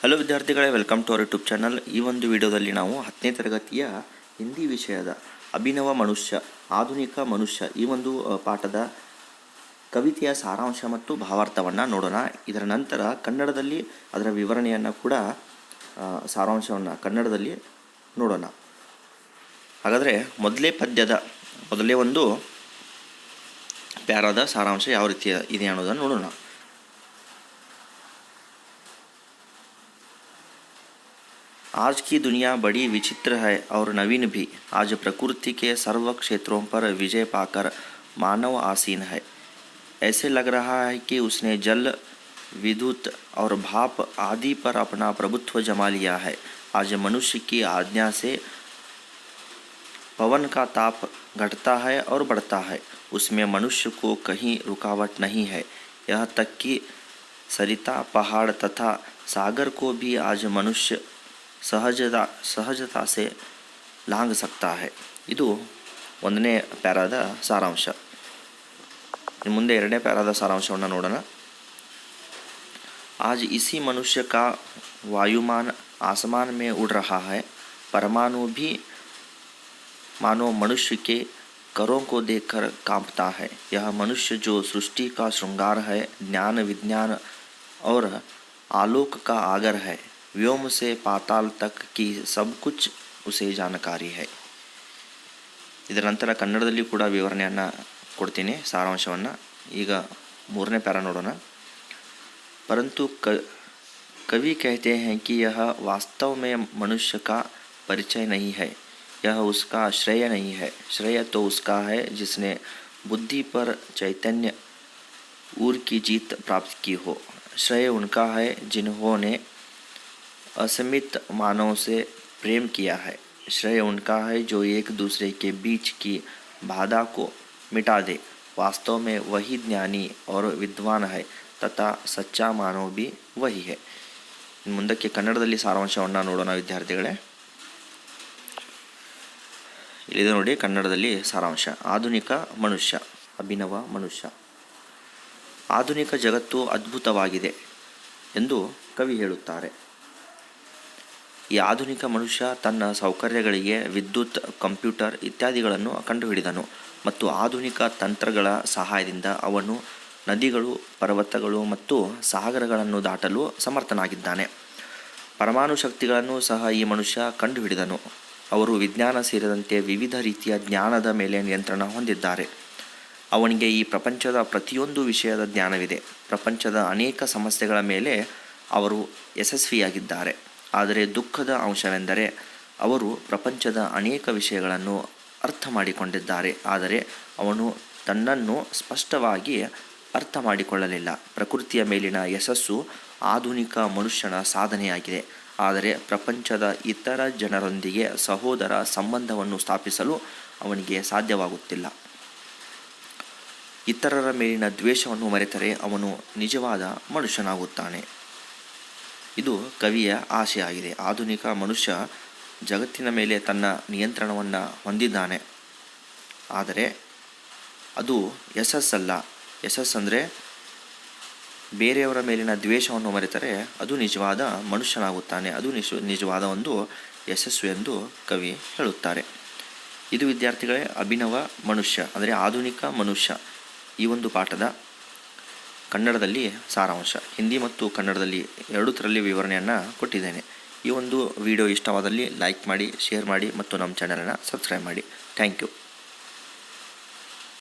Hello ವಿದ್ಯಾರ್ಥಿಗಳೇ, welcome to our YouTube channel. ಈ ಒಂದು ವಿಡಿಯೋದಲ್ಲಿ ನಾವು 10ನೇ ತರಗತಿಯ ಹಿಂದಿ ವಿಷಯದ ಅಭಿನವ ಮನುಷ್ಯ ಆಧುನಿಕ ಮನುಷ್ಯ ಈ ಒಂದು ಪಾಠದ ಕವಿತೆಯ ಸಾರಾಂಶ ಮತ್ತು ಭಾವಾರ್ಥವನ್ನು ನೋಡೋಣ. ಇದರ ನಂತರ ಕನ್ನಡದಲ್ಲಿ ಅದರ ವಿವರಣೆಯನ್ನು ಕೂಡ ಸಾರಾಂಶವನ್ನು ಕನ್ನಡದಲ್ಲಿ ನೋಡೋಣ. ಹಾಗಾದರೆ ಮೊದಲೇ ಒಂದು ಪ್ಯಾರಾದ ಸಾರಾಂಶ ಯಾವ ರೀತಿ ಇದೆ ಅನ್ನೋದನ್ನು ನೋಡೋಣ. आज की दुनिया बड़ी विचित्र है और नवीन भी. आज प्रकृति के सर्व क्षेत्रों पर विजय पाकर मानव आसीन है. ऐसे लग रहा है कि उसने जल, विद्युत और भाप आदि पर अपना प्रभुत्व जमा लिया है. आज मनुष्य की आज्ञा से पवन का ताप घटता है और बढ़ता है. उसमें मनुष्य को कहीं रुकावट नहीं है. यहाँ तक कि सरिता, पहाड़ तथा सागर को भी आज मनुष्य ಸಹಜತಾ ಸೆ ಲಾಂಘ ಸಕ್ತಾ ಹೈ. ಇದು ಒಂದನೇ ಪ್ಯಾರಾದ ಸಾರಾಂಶ. ಮುಂದೆ ಎರಡನೇ ಪ್ಯಾರಾದ ಸಾರಾಂಶವನ್ನು ನೋಡೋಣ. आज इसी मनुष्य का वायुमान आसमान में उड़ रहा है. परमाणु भी मानो मनुष्य के करों को देखकर कांपता है. यह मनुष्य जो सृष्टि का श्रृंगार है, ज्ञान, विज्ञान और आलोक का आगर है. व्योम से पाताल तक की सब कुछ उसे जानकारी है. ಇದರ ನಂತರ ಕನ್ನಡದಲ್ಲಿ ಕೂಡ ವಿವರಣೆಯನ್ನು ಕೊಡ್ತೀನಿ, ಸಾರಾಂಶವನ್ನು. ಈಗ ಮೂರನೇ ಪ್ಯಾರಾ ನೋಡೋಣ. परंतु कवि कहते हैं कि यह वास्तव में मनुष्य का परिचय नहीं है. यह उसका श्रेय नहीं है. श्रेय तो उसका है जिसने बुद्धि पर चैतन्य ऊर की जीत प्राप्त की हो. श्रेय उनका है जिन्होंने असीमित मानव से प्रेम किया है. श्रेय उनका है जो एक दूसरे के बीच की बाधा को मिटा दे. वास्तव में वही ज्ञानी और विद्वान है तथा सच्चा मानव भी वही है. ಮುಂದಕ್ಕೆ ಕನ್ನಡದಲ್ಲಿ ಸಾರಾಂಶವನ್ನು ನೋಡೋಣ ವಿದ್ಯಾರ್ಥಿಗಳೇ. ಇಲ್ಲಿದೆ ನೋಡಿ ಕನ್ನಡದಲ್ಲಿ ಸಾರಾಂಶ. ಆಧುನಿಕ ಮನುಷ್ಯ, ಅಭಿನವ ಮನುಷ್ಯ. ಆಧುನಿಕ ಜಗತ್ತು ಅದ್ಭುತವಾಗಿದೆ ಎಂದು ಕವಿ ಹೇಳುತ್ತಾರೆ. ಈ ಆಧುನಿಕ ಮನುಷ್ಯ ತನ್ನ ಸೌಕರ್ಯಗಳಿಗೆ ವಿದ್ಯುತ್, ಕಂಪ್ಯೂಟರ್ ಇತ್ಯಾದಿಗಳನ್ನು ಕಂಡುಹಿಡಿದನು ಮತ್ತು ಆಧುನಿಕ ತಂತ್ರಗಳ ಸಹಾಯದಿಂದ ಅವನು ನದಿಗಳು, ಪರ್ವತಗಳು ಮತ್ತು ಸಾಗರಗಳನ್ನು ದಾಟಲು ಸಮರ್ಥನಾಗಿದ್ದಾನೆ. ಪರಮಾಣು ಶಕ್ತಿಗಳನ್ನು ಸಹ ಈ ಮನುಷ್ಯ ಕಂಡುಹಿಡಿದನು. ಅವರು ವಿಜ್ಞಾನ ಸೇರಿದಂತೆ ವಿವಿಧ ರೀತಿಯ ಜ್ಞಾನದ ಮೇಲೆ ನಿಯಂತ್ರಣ ಹೊಂದಿದ್ದಾರೆ. ಅವನಿಗೆ ಈ ಪ್ರಪಂಚದ ಪ್ರತಿಯೊಂದು ವಿಷಯದ ಜ್ಞಾನವಿದೆ. ಪ್ರಪಂಚದ ಅನೇಕ ಸಮಸ್ಯೆಗಳ ಮೇಲೆ ಅವರು ಯಶಸ್ವಿಯಾಗಿದ್ದಾರೆ. ಆದರೆ ದುಃಖದ ಅಂಶವೆಂದರೆ ಅವರು ಪ್ರಪಂಚದ ಅನೇಕ ವಿಷಯಗಳನ್ನು ಅರ್ಥ ಮಾಡಿಕೊಂಡಿದ್ದಾರೆ, ಆದರೆ ಅವನು ತನ್ನನ್ನು ಸ್ಪಷ್ಟವಾಗಿ ಅರ್ಥ ಮಾಡಿಕೊಳ್ಳಲಿಲ್ಲ. ಪ್ರಕೃತಿಯ ಮೇಲಿನ ಯಶಸ್ಸು ಆಧುನಿಕ ಮನುಷ್ಯನ ಸಾಧನೆಯಾಗಿದೆ, ಆದರೆ ಪ್ರಪಂಚದ ಇತರ ಜನರೊಂದಿಗೆ ಸಹೋದರ ಸಂಬಂಧವನ್ನು ಸ್ಥಾಪಿಸಲು ಅವನಿಗೆ ಸಾಧ್ಯವಾಗುತ್ತಿಲ್ಲ. ಇತರರ ಮೇಲಿನ ದ್ವೇಷವನ್ನು ಮರೆತರೆ ಅವನು ನಿಜವಾದ ಮನುಷ್ಯನಾಗುತ್ತಾನೆ. ಇದು ಕವಿಯ ಆಶಯ ಆಗಿದೆ. ಆಧುನಿಕ ಮನುಷ್ಯ ಜಗತ್ತಿನ ಮೇಲೆ ತನ್ನ ನಿಯಂತ್ರಣವನ್ನು ಹೊಂದಿದ್ದಾನೆ, ಆದರೆ ಅದು ಯಶಸ್ಸಲ್ಲ. ಯಶಸ್ಸಂದರೆ ಬೇರೆಯವರ ಮೇಲಿನ ದ್ವೇಷವನ್ನು ಮರೆತರೆ ಅದು ನಿಜವಾದ ಮನುಷ್ಯನಾಗುತ್ತಾನೆ. ಅದು ನಿಜವಾದ ಒಂದು ಯಶಸ್ಸು ಎಂದು ಕವಿ ಹೇಳುತ್ತಾರೆ. ಇದು ವಿದ್ಯಾರ್ಥಿಗಳೇ ಅಭಿನವ ಮನುಷ್ಯ ಅಂದರೆ ಆಧುನಿಕ ಮನುಷ್ಯ ಈ ಒಂದು ಪಾಠದ ಕನ್ನಡದಲ್ಲಿ ಸಾರಾಂಶ. ಹಿಂದಿ ಮತ್ತು ಕನ್ನಡದಲ್ಲಿ ಎರಡೂ ಥರಲ್ಲಿ ವಿವರಣೆಯನ್ನು ಕೊಟ್ಟಿದ್ದೇನೆ. ಈ ಒಂದು ವಿಡಿಯೋ ಇಷ್ಟವಾದಲ್ಲಿ ಲೈಕ್ ಮಾಡಿ, ಶೇರ್ ಮಾಡಿ ಮತ್ತು ನಮ್ಮ ಚಾನಲನ್ನು ಸಬ್ಸ್ಕ್ರೈಬ್ ಮಾಡಿ. Thank you.